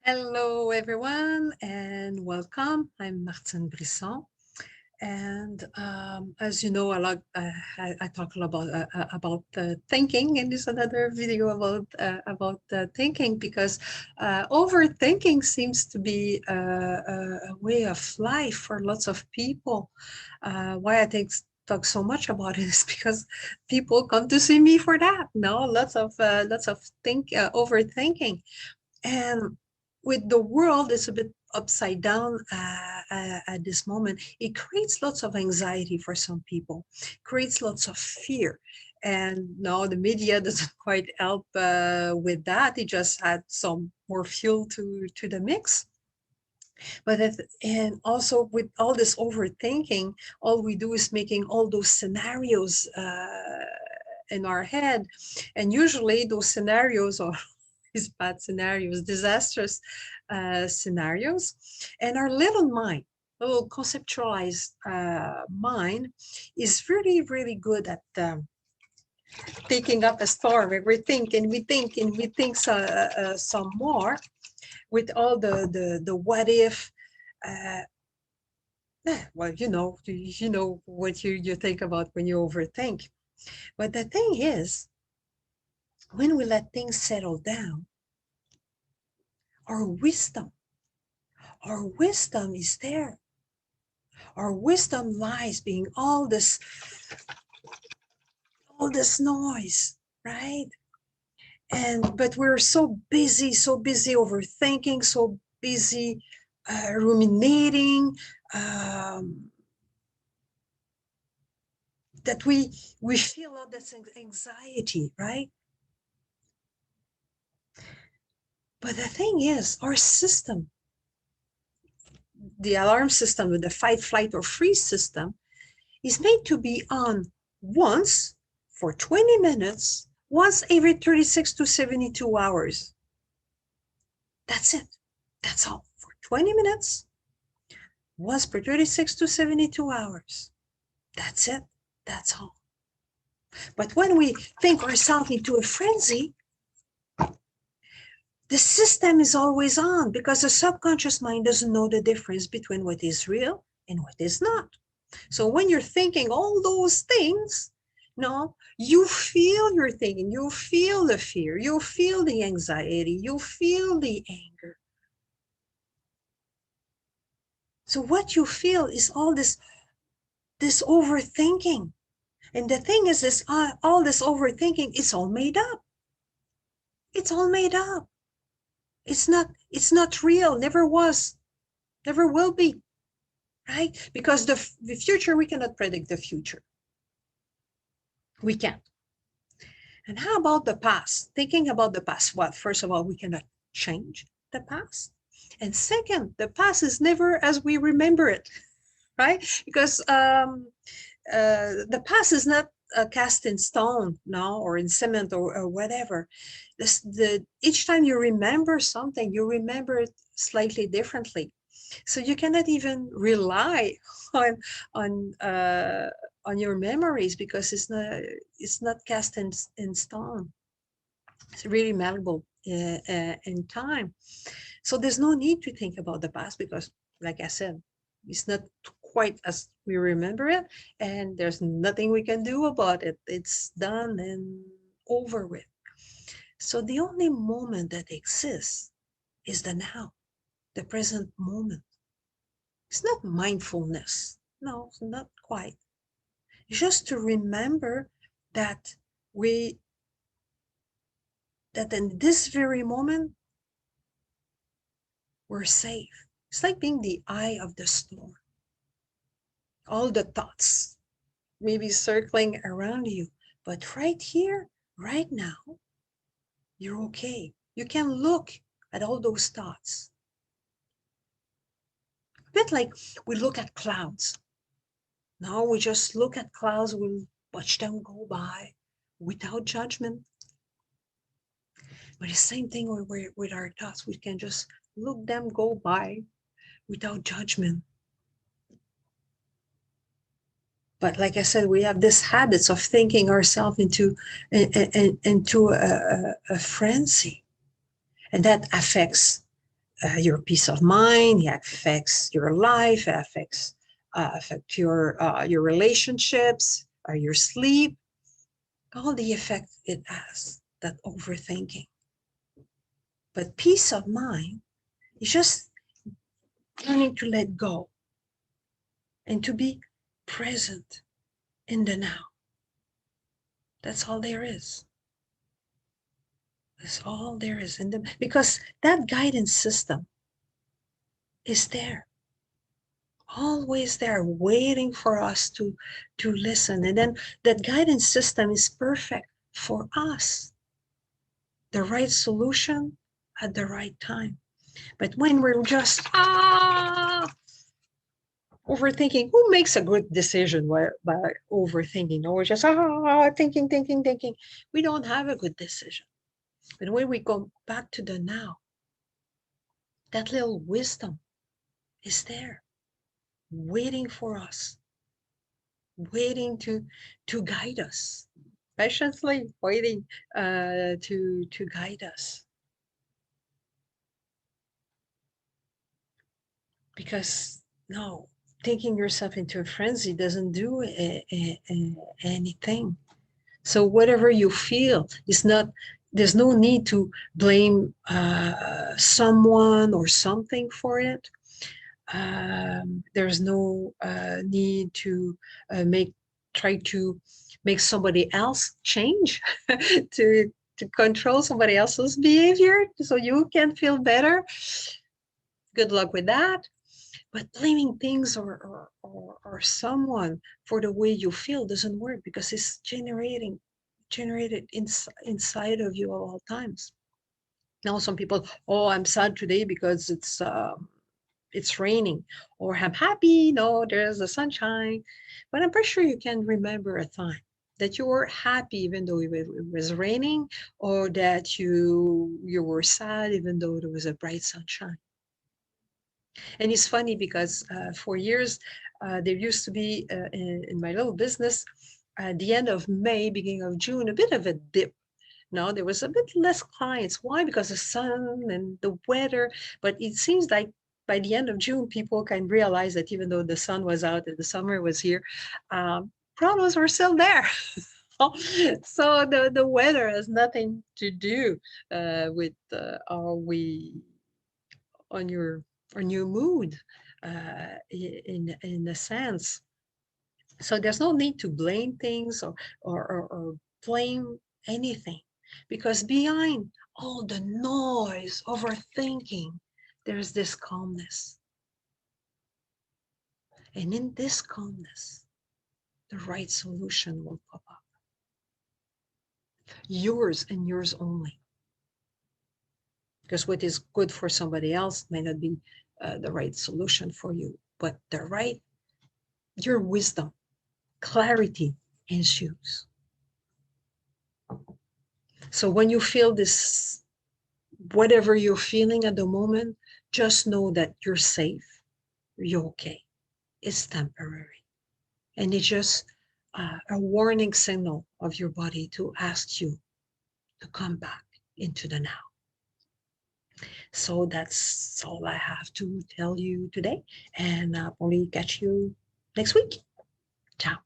Hello, everyone, and welcome. I'm Martine Brisson, and as you know, I talk a lot about thinking, and this is another video about thinking because overthinking seems to be a way of life for lots of people. Why I think talk so much about it is because people come to see me for that. No, lots of overthinking. And with the world is a bit upside down at this moment, it creates lots of anxiety for some people, creates lots of fear. And now the media doesn't quite help with that. It just had some more fuel to the mix. And also with all this overthinking, all we do is making all those scenarios in our head. And usually those scenarios are these bad scenarios, disastrous scenarios. And our little mind, little conceptualized mind is really, really good at taking up a storm. And we think and we think and we think some more with all the what if. Uh, well, you know what you think about when you overthink. But the thing is, when we let things settle down, our wisdom, our wisdom is there. Our wisdom lies being all this noise, right? And but we're so busy overthinking, so busy ruminating, um, that we feel all this anxiety, right? But the thing is, our system, the alarm system, the fight, flight, or freeze system, is made to be on once for 20 minutes, once every 36 to 72 hours. That's it. That's all. For 20 minutes, once per 36 to 72 hours. That's it. That's all. But when we think ourselves into a frenzy, the system is always on because the subconscious mind doesn't know the difference between what is real and what is not. So when you're thinking all those things, no, you feel your thinking, you feel the fear, you feel the anxiety, you feel the anger. So what you feel is all this overthinking. And the thing is, this all this overthinking, it's all made up. It's all made up. It's not real, never was, never will be, right? Because the future, we cannot predict the future. We can't. And how about the past? Thinking about the past, what? First of all, we cannot change the past. And second, the past is never as we remember it, right? Because the past is not cast in stone, no, or in cement or whatever. Each time you remember something, you remember it slightly differently. So you cannot even rely on on uh, on your memories because it's not cast in stone. It's really malleable in time. So there's no need to think about the past because, like I said, it's not quite as we remember it, and there's nothing we can do about it. It's done and over with. So the only moment that exists is the now, the present moment. It's not mindfulness. No, it's not quite. Just to remember that we that in this very moment we're safe. It's like being the eye of the storm. All the thoughts maybe circling around you, but right here, right now, you're okay. You can look at all those thoughts. A bit like we look at clouds. Now we just look at clouds, we watch them go by without judgment. But the same thing with our thoughts. We can just look them go by without judgment. But like I said, we have this habits of thinking ourselves into a frenzy, and that affects your peace of mind. It affects your life. It affect your relationships, your sleep. All the effect it has, that overthinking. But peace of mind is just learning to let go and to be present in the now. That's all there is. That's all there is in the, because that guidance system is there, always there, waiting for us to listen. And then that guidance system is perfect for us, the right solution at the right time. But when we're just overthinking, who makes a good decision by overthinking? Or we're just thinking. We don't have a good decision. But when we go back to the now, that little wisdom is there, waiting for us, waiting to guide us, patiently waiting to guide us. Because no, taking yourself into a frenzy doesn't do anything. So whatever you feel is not, there's no need to blame someone or something for it. There's no need to try to make somebody else change to control somebody else's behavior so you can feel better. Good luck with that. But blaming things or someone for the way you feel doesn't work, because it's generated inside of you at all times. Now some people, oh, I'm sad today because it's raining, or I'm happy, no, there's the sunshine. But I'm pretty sure you can remember a time that you were happy even though it was raining, or that you were sad even though there was a bright sunshine. And it's funny because for years, there used to be in my little business, at the end of May, beginning of June, a bit of a dip. No, there was a bit less clients. Why? Because the sun and the weather. But it seems like by the end of June, people can realize that even though the sun was out and the summer was here, problems were still there. So the weather has nothing to do with are we on your mood in a sense. So there's no need to blame things or blame anything, because behind all the noise, overthinking, there's this calmness. And in this calmness, the right solution will pop up. Yours and yours only. Because what is good for somebody else may not be the right solution for you, but your wisdom, clarity ensues. So when you feel this, whatever you're feeling at the moment, just know that you're safe, you're okay. It's temporary. And it's just a warning signal of your body to ask you to come back into the now. So that's all I have to tell you today. And I'll probably catch you next week. Ciao.